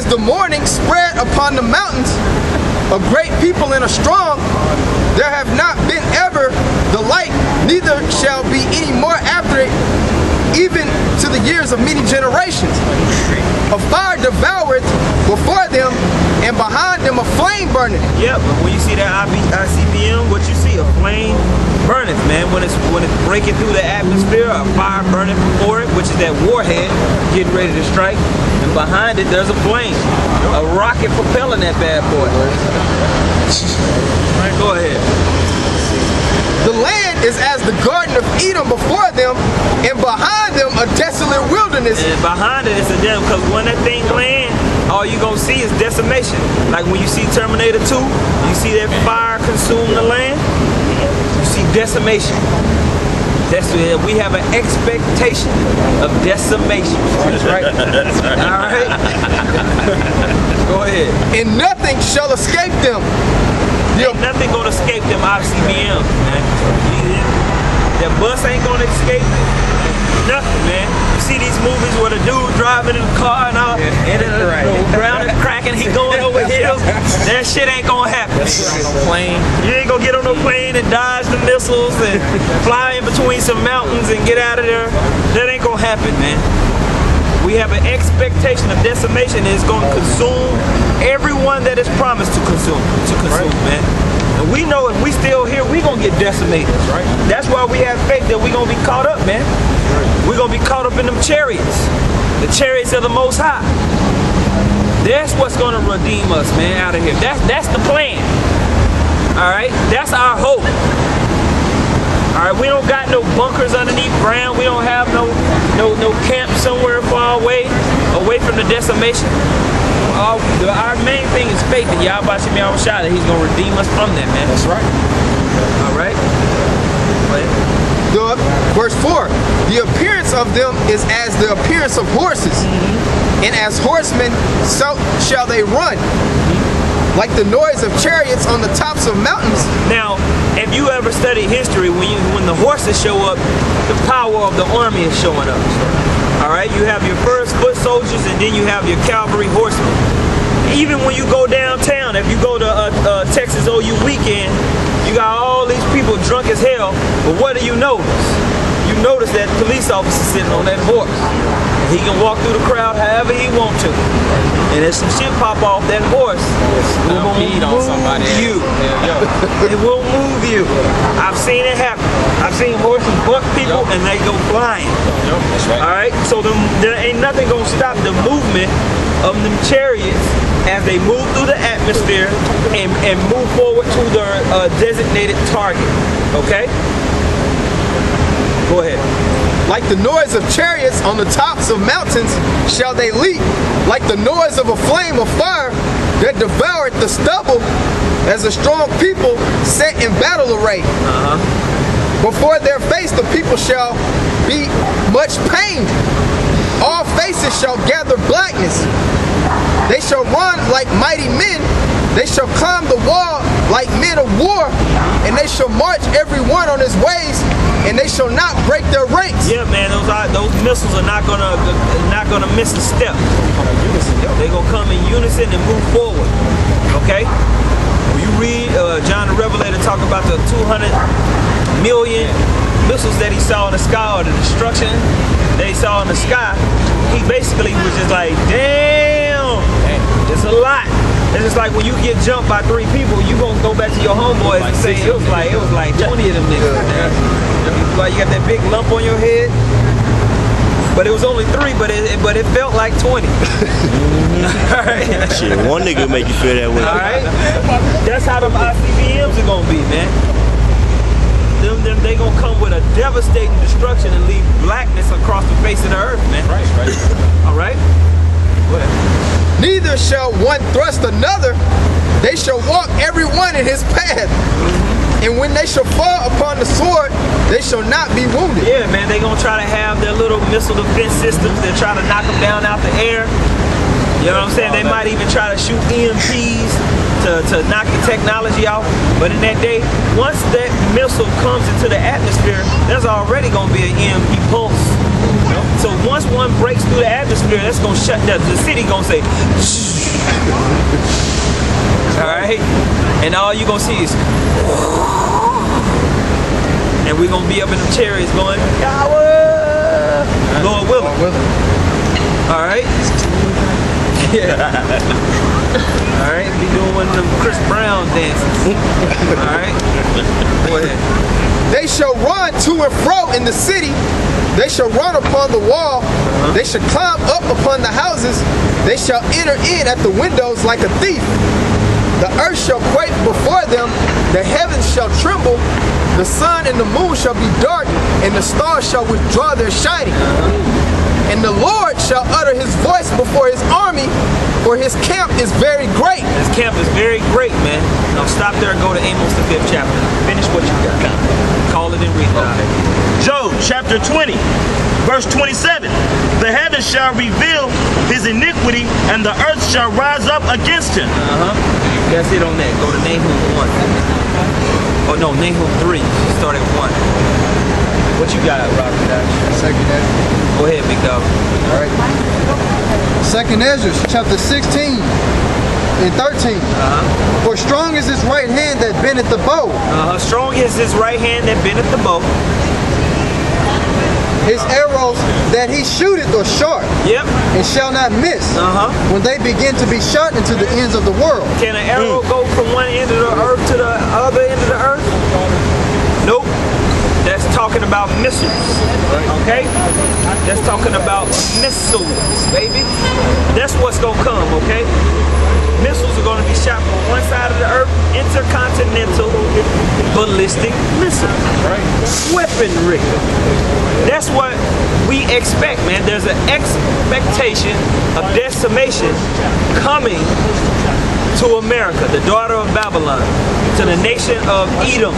the morning spread upon the mountains, a great people and a strong, there have not been ever the like, neither shall be any more after it, even to the years of many generations. A fire devoureth before them, and behind them a flame burneth. Yep, when you see that ICBM, what you see, a flame burneth, man. When it's breaking through the atmosphere, a fire burneth before it, which is that warhead getting ready to strike, and behind it there's a flame, a rocket propelling that bad boy. Right, go ahead. The land is as the Garden of Eden before them, and behind them a desolate wilderness. And behind it is a death, because when that thing lands, all you gonna see is decimation. Like when you see Terminator 2, you see that fire consume the land, you see decimation. We have an expectation of decimation. That's right. All right. Go ahead. And nothing shall escape them. Ain't nothing gonna escape them ICBMs, man. That bus ain't gonna escape nothing, man. You see these movies where the dude driving in the car and all, and then the ground is cracking, he going over hills. That shit ain't gonna happen. Plane. You ain't gonna get on no plane and dodge the missiles and fly in between some mountains and get out of there. That ain't gonna happen, man. We have an expectation of decimation that is going to consume everyone that is promised to consume, man. And we know if we still here, we going to get decimated. Right. That's why we have faith that we going to be caught up, man. We're going to be caught up in them chariots. The chariots of the Most High. That's what's going to redeem us, man, out of here. That's the plan. All right? That's our hope. All right, we don't got no bunkers underneath ground. We don't have no camp somewhere far away from the decimation. Our main thing is faith in Yahweh Shem Yahushua, that he's going to redeem us from that, man. That's right. All right. Verse 4, the appearance of them is as the appearance of horses, and as horsemen so shall they run, like the noise of chariots on the tops of mountains. Now, if you ever study history, when the horses show up, the power of the army is showing up. All right, you have your first foot soldiers, and then you have your cavalry horsemen. Even when you go downtown, if you go to Texas OU weekend, you got all these people drunk as hell, but what do you notice? You notice that police officer sitting on that horse. He can walk through the crowd however he wants to. And if some shit pop off that horse, it will move you. It will move you. I've seen it happen. I've seen horses buck people and they go flying. That's right. Alright? So there ain't nothing gonna stop the movement of them chariots as they move through the atmosphere and move forward to their designated target. Okay? Go ahead. Like the noise of chariots on the tops of mountains shall they leap, like the noise of a flame of fire that devoured the stubble, as a strong people set in battle array. Before their face the people shall be much pained. All faces shall gather blackness. They shall run like mighty men. They shall climb the wall like men of war, and they shall march every one on his ways, and they shall not break their ranks. Yeah, man, those missiles are not gonna miss a step. They're gonna come in unison and move forward. Okay? When you read John the Revelator talk about the 200 million missiles that he saw in the sky, or the destruction that he saw in the sky, he basically was just like, damn, it's a lot. It's just like when you get jumped by 3 people, you gonna go back to your homeboys and say it was like 20 of them niggas. Like you got that big lump on your head, but it was only 3, but it felt like 20. Alright. Shit, one nigga make you feel that way. Alright. That's how them ICBMs are gonna be, man. They gonna come with a devastating destruction and leave blackness across the face of the earth, man. Right. Alright? Go ahead. Neither shall one thrust another. They shall walk every one in his path. And when they shall fall upon the sword, they shall not be wounded. Yeah, man, they gonna try to have their little missile defense systems. They're trying to knock them down out the air. You know what I'm saying? They might even try to shoot EMPs to knock the technology out. But in that day, once that missile comes into the atmosphere, there's already gonna be an EMP pulse. So once one breaks through the atmosphere, that's gonna shut down. The city gonna say, all right, and all you gonna see is, and we're gonna be up in the chariots going, Yahweh, Lord willing. All right. Yeah. All right. Be doing one of them Chris Brown dances. All right. Go ahead. They shall run to and fro in the city. They shall run upon the wall. They shall climb up upon the houses. They shall enter in at the windows like a thief. The earth shall quake before them. The heavens shall tremble. The sun and the moon shall be darkened, and the stars shall withdraw their shining. And the Lord shall utter his voice before his army, for his camp is very great. This camp is very great, man. Now stop there and go to Amos the 5th chapter. Finish what you got. Call it and read it. Okay. Job chapter 20, verse 27. The heavens shall reveal his iniquity, and the earth shall rise up against him. That's it on that. Go to Nahum 1. Oh no, Nahum 3. Start at 1. What you got, Robert? Second Ezra. Go ahead, big dog. All right. Second Ezra, chapter 16 and 13. For strong is his right hand that bendeth the bow. Strong is his right hand that bendeth the bow. His arrows that he shooteth are sharp, Yep. and shall not miss when they begin to be shot into the ends of the world. Can an arrow go from one end of the earth to the other end of the earth? Nope. That's talking about missiles. Okay? That's talking about missiles, baby. That's what's gonna come, okay? Missiles are gonna be shot from one side of the earth, intercontinental ballistic missiles. Weaponry. That's what we expect, man. There's an expectation of decimation coming to America, the daughter of Babylon, to the nation of Edom,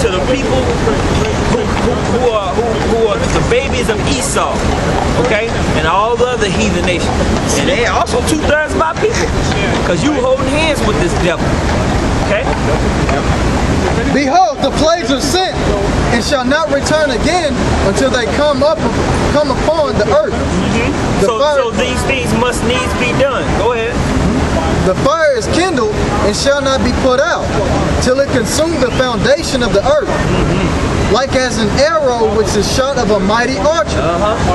to the people who are the babies of Esau, okay, and all the other heathen nations. And they also 2/3 of my people, because you holding hands with this devil, okay? Behold, the plagues are sent, and shall not return again until they come upon the earth. So these things must needs be done. Go ahead. The fire is kindled and shall not be put out, till it consume the foundation of the earth. Like as an arrow which is shot of a mighty archer,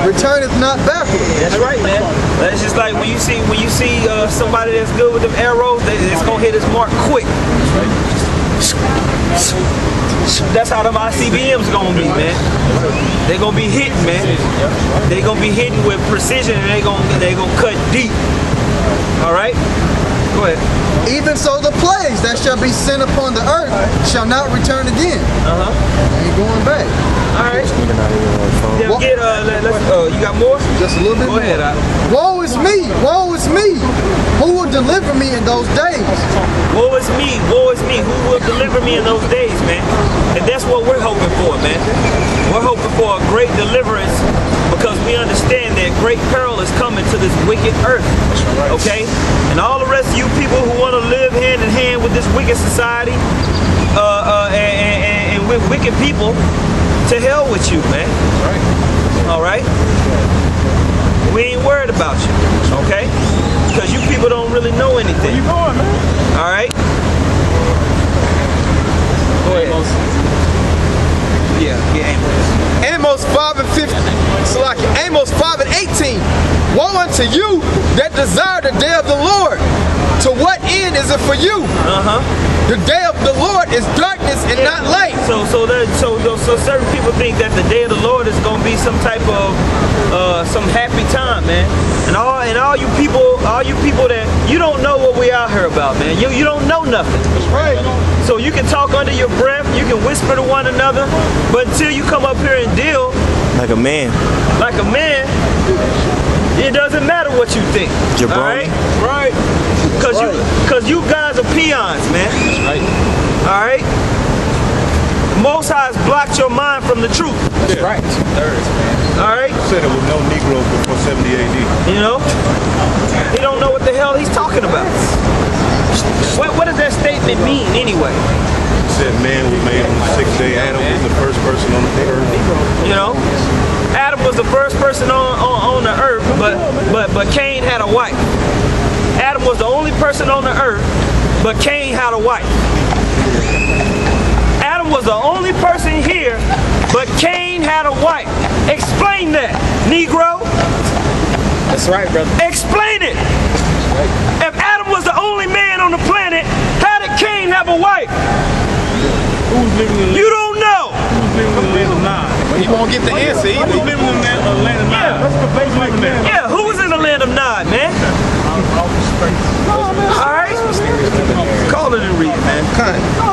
returneth not backward. That's right, man. That's just like when you see somebody that's good with them arrows, it's gonna hit his mark quick. That's how them ICBMs gonna be, man. They gonna be hitting, man. They gonna be hitting with precision, and they gonna cut deep. All right. Go ahead. Even so the plagues that shall be sent upon the earth shall not return again. Ain't going back. All right. Then get you got more? Just a little bit Go more. ahead. Woe is me, woe is me. Who will deliver me in those days? Woe is me, woe is me. Who will deliver me in those days, man? And that's what we're hoping for, man. We're hoping for a great deliverance because we understand that great peril is coming to this wicked earth. Okay? And all the rest of you people who want to live hand in hand with this wicked society and with wicked people, to hell with you, man. All right? We ain't worried about you, okay? Because you people don't really know anything. Where you going, man? All right? Go ahead. Yeah, Amos. Amos 5 and 15. Salaki. Amos 5 and 18. Woe unto you that desire the day of the Lord. To what end is it for you? The day of the Lord is darkness and not light. So certain people think that the day of the Lord is gonna be some type of some happy time, man. And all you people that you don't know what we out here about, man. You don't know nothing. That's right. So you can talk under your breath, you can whisper to one another, but until you come up here and deal Like a man. it doesn't matter what you think. Jabroni. All right? Cause you guys are peons, man. That's right. All right? Most High has blocked your mind from the truth. That's right. 2/3, man. All right? Said it was no Negroes before 70 AD. You know? He don't know what the hell he's talking about. What does that statement mean anyway? Said man was made on the 6th day. Adam was the first person on the earth. You know? Adam Adam was the first person on the earth, but Cain had a wife. Adam was the only person on the earth, but Cain had a wife. Adam was the only person here, but Cain had a wife. Explain that, Negro. That's right, brother. Explain it. If Adam was the only man on the planet, how did Cain have a wife? Who's living in You don't know. the land of Nod? He won't get the answer either. Who's living in the land of Nod? Yeah. Let's debate living there. Yeah, who was in the land of Nod, man? All right. Call it and read it, man.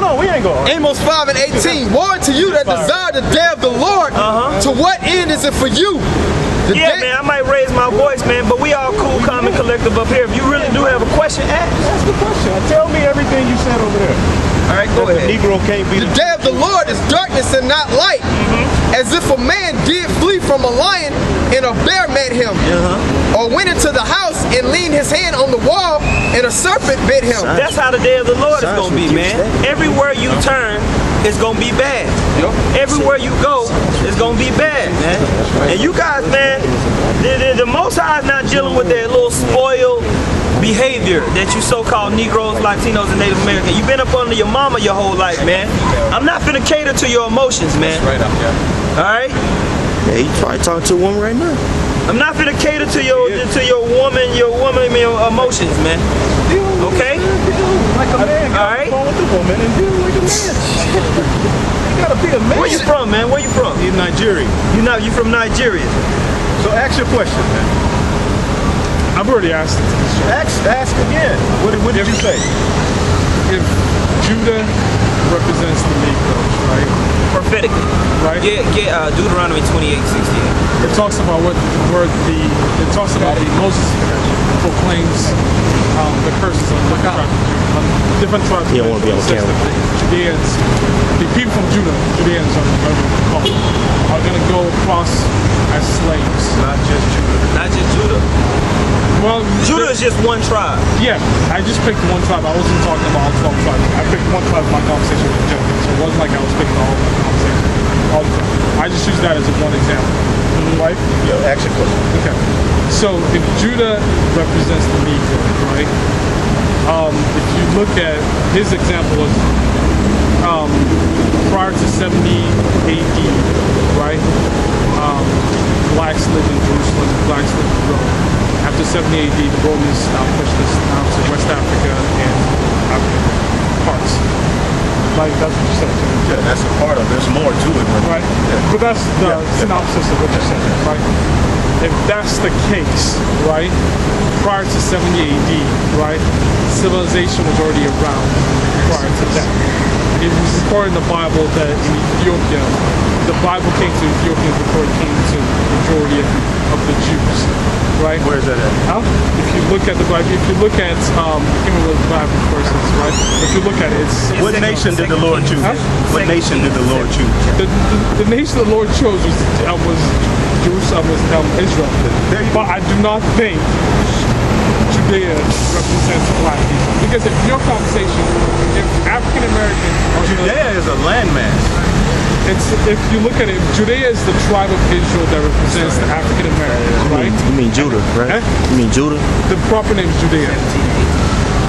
No, we ain't going. Amos 5 and 18. Woe to you that desire the day of the Lord. To what end is it for you? The Yeah, day- man, I might raise my voice, man, but we all cool, calm, and collective up here. If you really do have a question, ask. Ask the question. Tell me everything you said over there. All right, go The ahead. Negro can't be The the day of the Lord is darkness and not light. As if a man did flee from a lion and a bear met him. Or went into the house and leaned his hand on the wall and a serpent bit him. That's how the day of the Lord is going to be, man. Everywhere you turn, it's going to be bad. Everywhere you go, it's going to be bad, man. And you guys, man, the Most High is not dealing with that little spoiled behavior that you so-called Negroes, Latinos, and Native Americans. You've been up under your mama your whole life, man. I'm not finna cater to your emotions, man. right up there. All right? Yeah, he probably talking to a woman right now. I'm not finna cater to your woman, emotions, man. Okay? Like a man. All right. Go with the woman and deal like a man. You gotta be a man. Where you from, man? Where you from? In Nigeria. You from Nigeria? So ask your question, man. I've already asked it. Ask again. What did you say? If Judah represents the Negroes, right? Prophetically. Right. Get Deuteronomy 28:68. It talks about it talks about Moses proclaims the curses on different tribes. He don't wanna be on camera. Judeans, the people from Judah, Judeans are going to go across as slaves. Not just Judah. Not just Judah. Well, Judah is just one tribe. yeah, I just picked one tribe. I wasn't talking about all 12 tribes. I picked one tribe in my conversation with Jeff. So it wasn't like I was picking all of the conversation. All the time. I just used that as a one example. Right? Yeah, ask your question. Okay. So if Judah represents the Negro, right? If you look at his example was prior to 70 AD, right? Blacks lived in Jerusalem, blacks lived in Rome. After 70 AD, the Romans now pushed us now to West Africa and African parts. Like that's what you said. Yeah, that's a part of it. There's more to it. Right? But that's the synopsis of what you said, right? If that's the case, right, prior to 70 AD, right, civilization was already around prior to that. It was recorded in the Bible that in Ethiopia, the Bible came to Ethiopians before it came to the majority of the Jews, right? Where's that at? If you look at the Bible, if you look at, I can't remember the Bible verses, right? If you look at it, it's What nation did the Lord choose? What nation did the Lord choose? the nation the Lord chose was Jerusalem, was Israel. But I do not think Judea represents black people. Because if your conversation, if African Americans are Judea is a landmass. if you look at it, Judea is the tribe of Israel that represents the African Americans, right? You mean Judah, right? Huh? You mean Judah? The proper name is Judea.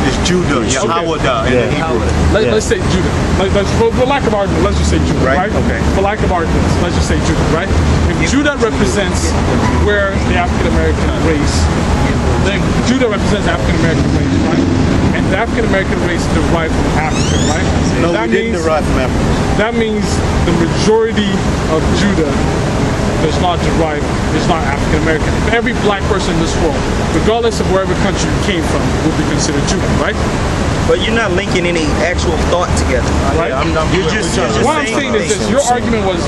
It's Judah, Yahweh in the Hebrew. Let's say Judah. For lack of argument, let's just say Judah, Right, right? okay. For lack of argument, let's just say Judah, right? If Judah represents where the African American race, then Judah represents the African American race, right? And the African American race derived from Africa, right? No, that we didn't means, derive from Africa. That means the majority of Judah does not derive, is not African American. Every black person in this world, regardless of wherever country you came from, will be considered Judah, right? But you're not linking any actual thought together. Right? You're just What I'm saying is this, your argument was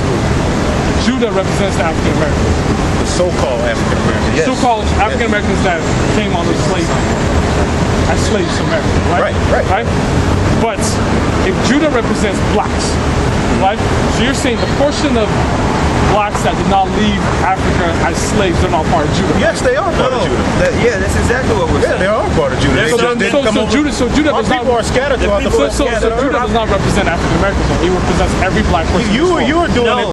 Judah represents the African Americans. The so-called African American. Yes. So-called African Americans that came on the slave as slaves to America, right? Right. But if Judah represents blacks, right? So you're saying the portion of blacks that did not leave Africa as slaves, they're not part of Judah. Yes, they are part of Judah. That's exactly what we're Yeah, they saying. are part of Judah. They just didn't come over. So Judah Our does not. people are scattered throughout the So Judah does not represent African Americans. He represents every black person. in this world. You were doing No. it.